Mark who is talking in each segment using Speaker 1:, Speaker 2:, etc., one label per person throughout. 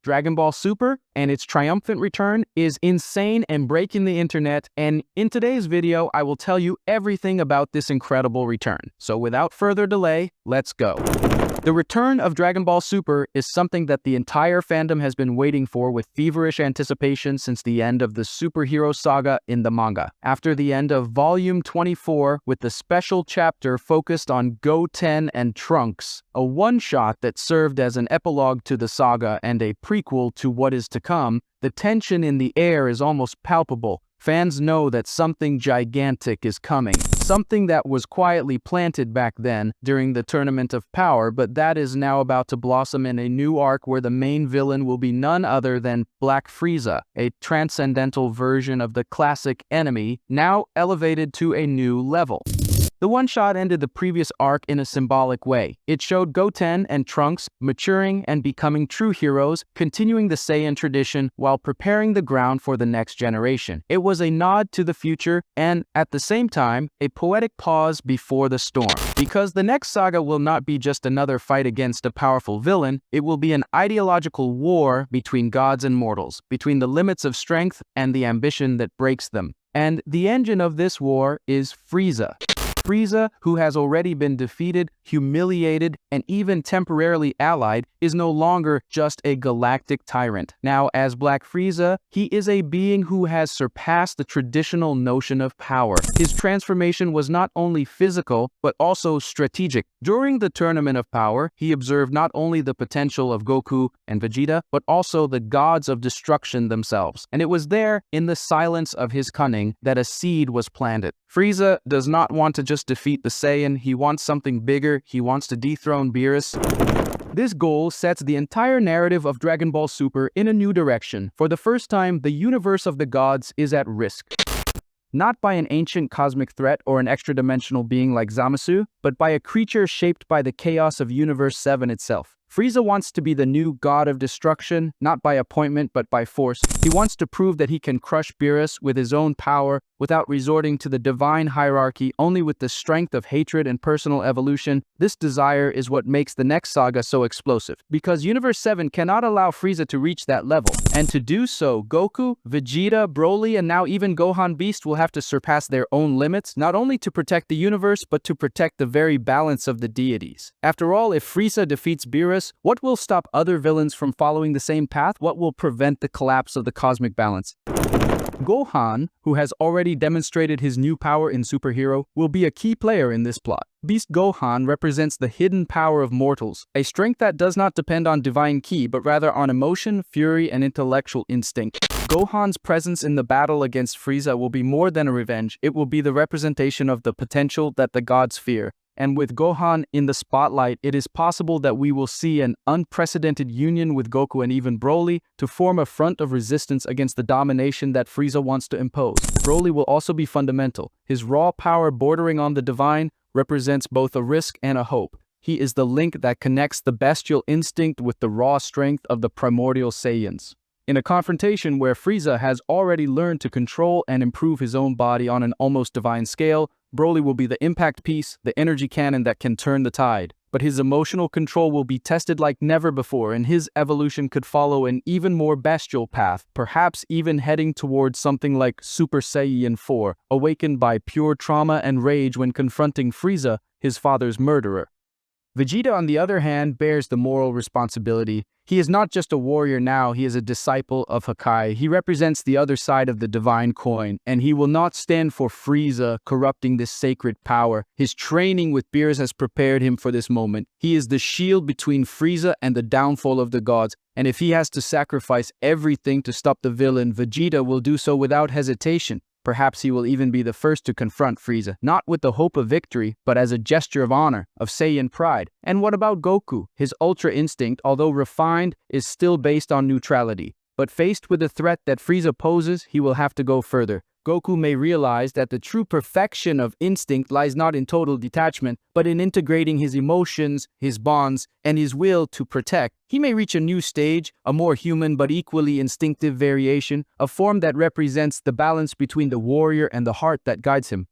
Speaker 1: Dragon Ball Super and its triumphant return is insane and breaking the internet, and in today's video I will tell you everything about this incredible return. So without further delay, let's go. The return of Dragon Ball Super is something that the entire fandom has been waiting for with feverish anticipation since the end of the superhero saga in the manga. After the end of Volume 24 with the special chapter focused on Goten and Trunks, a one-shot that served as an epilogue to the saga and a prequel to what is to come, the tension in the air is almost palpable. Fans know that something gigantic is coming, something that was quietly planted back then during the Tournament of Power, but that is now about to blossom in a new arc where the main villain will be none other than Black Frieza, a transcendental version of the classic enemy, now elevated to a new level. The one-shot ended the previous arc in a symbolic way. It showed Goten and Trunks maturing and becoming true heroes, continuing the Saiyan tradition while preparing the ground for the next generation. It was a nod to the future and, at the same time, a poetic pause before the storm. Because the next saga will not be just another fight against a powerful villain, it will be an ideological war between gods and mortals, between the limits of strength and the ambition that breaks them. And the engine of this war is Frieza. Frieza, who has already been defeated, humiliated, and even temporarily allied, is no longer just a galactic tyrant. Now, as Black Frieza, he is a being who has surpassed the traditional notion of power. His transformation was not only physical, but also strategic. During the Tournament of Power, he observed not only the potential of Goku and Vegeta, but also the gods of destruction themselves. And it was there, in the silence of his cunning, that a seed was planted. Frieza does not want to just defeat the Saiyan, he wants something bigger, he wants to dethrone Beerus. This goal sets the entire narrative of Dragon Ball Super in a new direction. For the first time, the universe of the gods is at risk. Not by an ancient cosmic threat or an extra-dimensional being like Zamasu, but by a creature shaped by the chaos of Universe 7 itself. Frieza wants to be the new god of destruction, not by appointment but by force. He wants to prove that he can crush Beerus with his own power without resorting to the divine hierarchy, only with the strength of hatred and personal evolution. This desire is what makes the next saga so explosive, because Universe 7 cannot allow Frieza to reach that level. And to do so, Goku, Vegeta, Broly, and now even Gohan Beast will have to surpass their own limits, not only to protect the universe, but to protect the very balance of the deities. After all, if Frieza defeats Beerus, what will stop other villains from following the same path? What will prevent the collapse of the cosmic balance? Gohan, who has already demonstrated his new power in Super Hero, will be a key player in this plot. Beast Gohan represents the hidden power of mortals, a strength that does not depend on divine ki, but rather on emotion, fury, and intellectual instinct. Gohan's presence in the battle against Frieza will be more than a revenge, it will be the representation of the potential that the gods fear. And with Gohan in the spotlight, it is possible that we will see an unprecedented union with Goku and even Broly to form a front of resistance against the domination that Frieza wants to impose. Broly will also be fundamental. His raw power bordering on the divine represents both a risk and a hope. He is the link that connects the bestial instinct with the raw strength of the primordial Saiyans. In a confrontation where Frieza has already learned to control and improve his own body on an almost divine scale, Broly will be the impact piece, the energy cannon that can turn the tide. But his emotional control will be tested like never before, and his evolution could follow an even more bestial path, perhaps even heading towards something like Super Saiyan 4, awakened by pure trauma and rage when confronting Frieza, his father's murderer. Vegeta, on the other hand, bears the moral responsibility. He is not just a warrior now, he is a disciple of Hakai. He represents the other side of the divine coin, and he will not stand for Frieza corrupting this sacred power. His training with Beerus has prepared him for this moment. He is the shield between Frieza and the downfall of the gods, and if he has to sacrifice everything to stop the villain, Vegeta will do so without hesitation. Perhaps he will even be the first to confront Frieza, not with the hope of victory, but as a gesture of honor, of Saiyan pride. And what about Goku? His ultra instinct, although refined, is still based on neutrality. But faced with the threat that Frieza poses, he will have to go further. Goku may realize that the true perfection of instinct lies not in total detachment, but in integrating his emotions, his bonds, and his will to protect. He may reach a new stage, a more human but equally instinctive variation, a form that represents the balance between the warrior and the heart that guides him.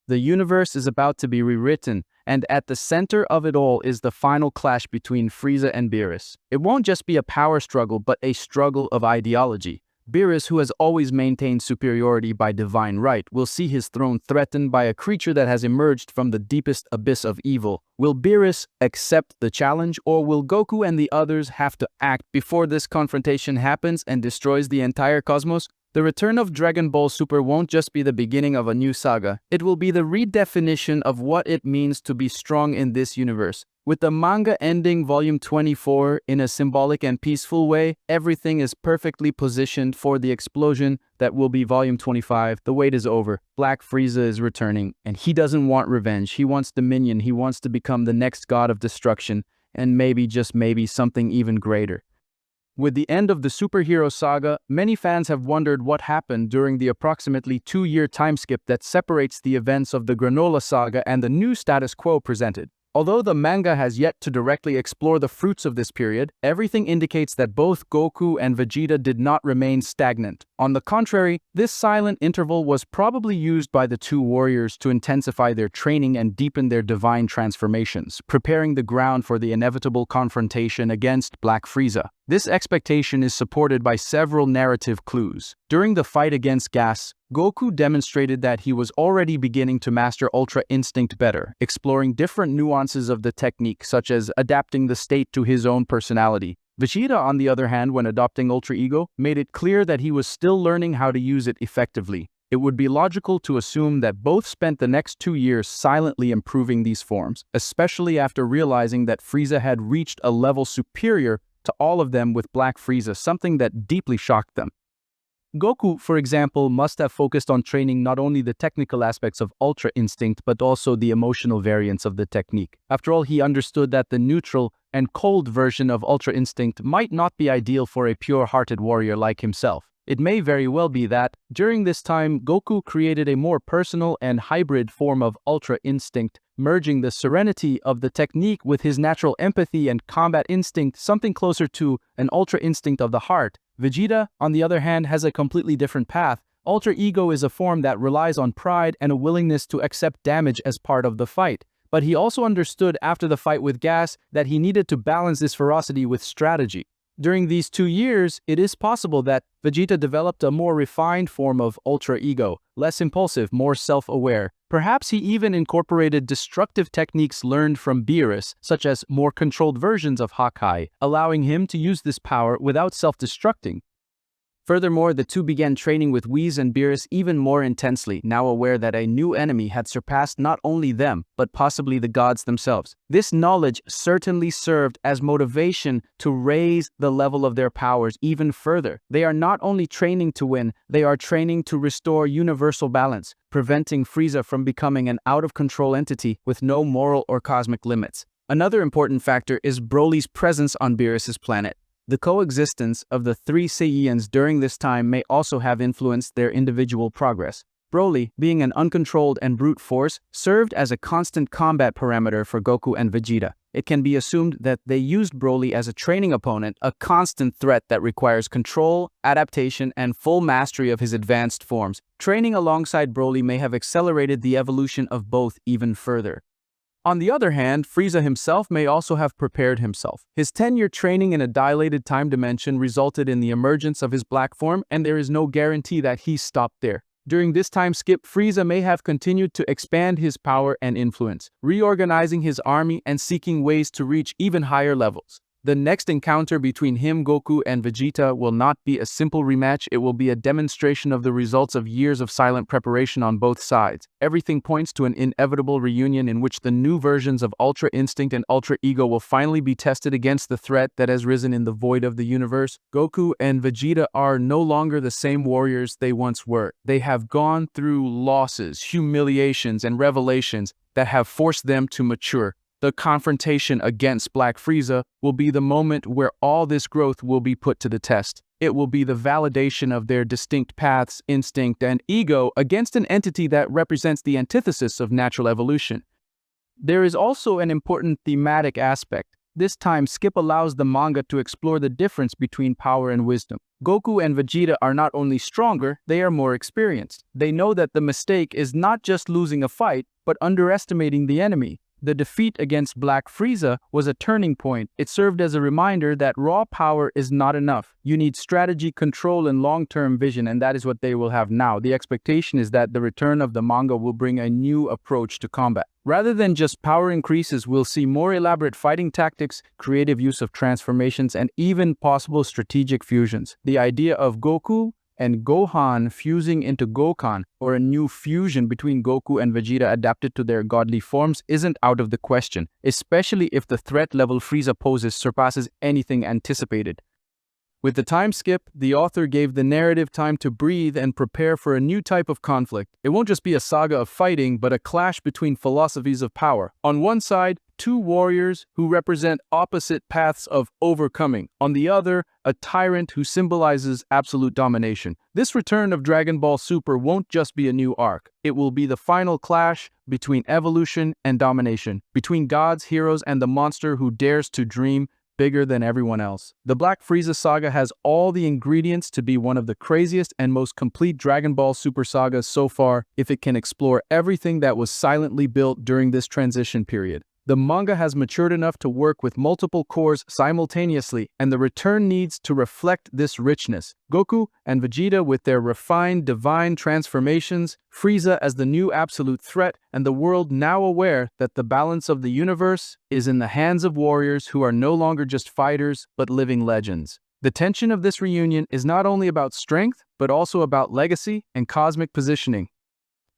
Speaker 1: The universe is about to be rewritten, and at the center of it all is the final clash between Frieza and Beerus. It won't just be a power struggle, but a struggle of ideology. Beerus, who has always maintained superiority by divine right, will see his throne threatened by a creature that has emerged from the deepest abyss of evil. Will Beerus accept the challenge, or will Goku and the others have to act before this confrontation happens and destroys the entire cosmos? The return of Dragon Ball Super won't just be the beginning of a new saga, it will be the redefinition of what it means to be strong in this universe. With the manga ending Volume 24 in a symbolic and peaceful way, everything is perfectly positioned for the explosion that will be Volume 25. The wait is over. Black Frieza is returning, and he doesn't want revenge. He wants dominion. He wants to become the next god of destruction, and maybe, just maybe, something even greater. With the end of the superhero saga, many fans have wondered what happened during the approximately 2-year time skip that separates the events of the Granola saga and the new status quo presented. Although the manga has yet to directly explore the fruits of this period, everything indicates that both Goku and Vegeta did not remain stagnant. On the contrary, this silent interval was probably used by the two warriors to intensify their training and deepen their divine transformations, preparing the ground for the inevitable confrontation against Black Frieza. This expectation is supported by several narrative clues. During the fight against Gas, Goku demonstrated that he was already beginning to master Ultra Instinct better, exploring different nuances of the technique, such as adapting the state to his own personality. Vegeta, on the other hand, when adopting Ultra Ego, made it clear that he was still learning how to use it effectively. It would be logical to assume that both spent the next 2 years silently improving these forms, especially after realizing that Frieza had reached a level superior to all of them with Black Frieza, something that deeply shocked them. Goku, for example, must have focused on training not only the technical aspects of Ultra Instinct, but also the emotional variants of the technique. After all, he understood that the neutral and cold version of Ultra Instinct might not be ideal for a pure-hearted warrior like himself. It may very well be that, during this time, Goku created a more personal and hybrid form of Ultra Instinct, merging the serenity of the technique with his natural empathy and combat instinct, something closer to an Ultra Instinct of the heart. Vegeta, on the other hand, has a completely different path. Ultra Ego is a form that relies on pride and a willingness to accept damage as part of the fight. But he also understood after the fight with Gas that he needed to balance this ferocity with strategy. During these 2 years, it is possible that Vegeta developed a more refined form of Ultra Ego, less impulsive, more self-aware. Perhaps he even incorporated destructive techniques learned from Beerus, such as more controlled versions of Hawkeye, allowing him to use this power without self-destructing. Furthermore, the two began training with Whis and Beerus even more intensely, now aware that a new enemy had surpassed not only them, but possibly the gods themselves. This knowledge certainly served as motivation to raise the level of their powers even further. They are not only training to win, they are training to restore universal balance, preventing Frieza from becoming an out-of-control entity with no moral or cosmic limits. Another important factor is Broly's presence on Beerus's planet. The coexistence of the three Saiyans during this time may also have influenced their individual progress. Broly, being an uncontrolled and brute force, served as a constant combat parameter for Goku and Vegeta. It can be assumed that they used Broly as a training opponent, a constant threat that requires control, adaptation, and full mastery of his advanced forms. Training alongside Broly may have accelerated the evolution of both even further. On the other hand, Frieza himself may also have prepared himself. His 10-year training in a dilated time dimension resulted in the emergence of his black form, and there is no guarantee that he stopped there. During this time skip, Frieza may have continued to expand his power and influence, reorganizing his army and seeking ways to reach even higher levels. The next encounter between him, Goku, and Vegeta will not be a simple rematch. It will be a demonstration of the results of years of silent preparation on both sides. Everything points to an inevitable reunion in which the new versions of Ultra Instinct and Ultra Ego will finally be tested against the threat that has risen in the void of the universe. Goku and Vegeta are no longer the same warriors they once were. They have gone through losses, humiliations, and revelations that have forced them to mature. The confrontation against Black Frieza will be the moment where all this growth will be put to the test. It will be the validation of their distinct paths, instinct, and ego against an entity that represents the antithesis of natural evolution. There is also an important thematic aspect. This time skip allows the manga to explore the difference between power and wisdom. Goku and Vegeta are not only stronger, they are more experienced. They know that the mistake is not just losing a fight, but underestimating the enemy. The defeat against Black Frieza was a turning point. It served as a reminder that raw power is not enough. You need strategy, control, and long-term vision, and that is what they will have now. The expectation is that the return of the manga will bring a new approach to combat. Rather than just power increases, we'll see more elaborate fighting tactics, creative use of transformations, and even possible strategic fusions. The idea of Goku and Gohan fusing into Gokhan, or a new fusion between Goku and Vegeta adapted to their godly forms, isn't out of the question, especially if the threat level Frieza poses surpasses anything anticipated. With the time skip, the author gave the narrative time to breathe and prepare for a new type of conflict. It won't just be a saga of fighting, but a clash between philosophies of power. On one side, two warriors who represent opposite paths of overcoming. On the other, a tyrant who symbolizes absolute domination. This return of Dragon Ball Super won't just be a new arc. It will be the final clash between evolution and domination, between gods, heroes, and the monster who dares to dream bigger than everyone else. The Black Frieza saga has all the ingredients to be one of the craziest and most complete Dragon Ball Super sagas so far, if it can explore everything that was silently built during this transition period. The manga has matured enough to work with multiple cores simultaneously, and the return needs to reflect this richness. Goku and Vegeta with their refined divine transformations, Frieza as the new absolute threat, and the world now aware that the balance of the universe is in the hands of warriors who are no longer just fighters, but living legends. The tension of this reunion is not only about strength, but also about legacy and cosmic positioning.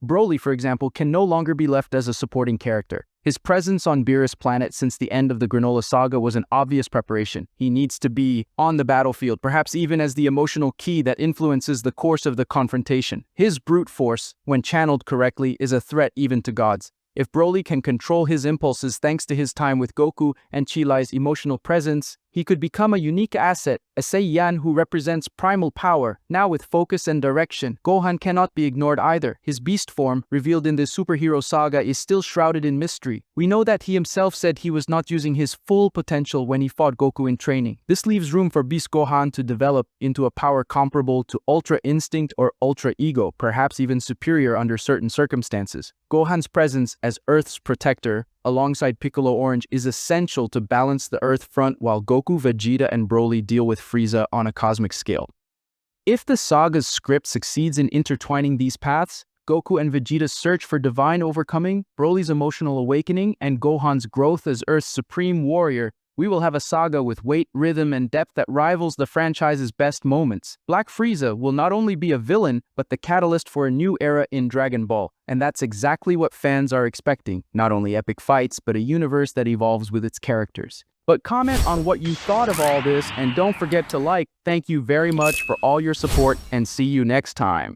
Speaker 1: Broly, for example, can no longer be left as a supporting character. His presence on Beerus planet since the end of the Granola saga was an obvious preparation. He needs to be on the battlefield, perhaps even as the emotional key that influences the course of the confrontation. His brute force, when channeled correctly, is a threat even to gods. If Broly can control his impulses thanks to his time with Goku and Chi-Lai's emotional presence, he could become a unique asset, a Saiyan who represents primal power, now with focus and direction. Gohan cannot be ignored either. His beast form, revealed in the superhero saga, is still shrouded in mystery. We know that he himself said he was not using his full potential when he fought Goku in training. This leaves room for Beast Gohan to develop into a power comparable to Ultra Instinct or Ultra Ego, perhaps even superior under certain circumstances. Gohan's presence as Earth's protector, alongside Piccolo Orange, is essential to balance the Earth front while Goku, Vegeta, and Broly deal with Frieza on a cosmic scale. If the saga's script succeeds in intertwining these paths, Goku and Vegeta's search for divine overcoming, Broly's emotional awakening, and Gohan's growth as Earth's supreme warrior, we will have a saga with weight, rhythm, and depth that rivals the franchise's best moments. Black Frieza will not only be a villain, but the catalyst for a new era in Dragon Ball. And that's exactly what fans are expecting. Not only epic fights, but a universe that evolves with its characters. But comment on what you thought of all this, and don't forget to like. Thank you very much for all your support, and see you next time.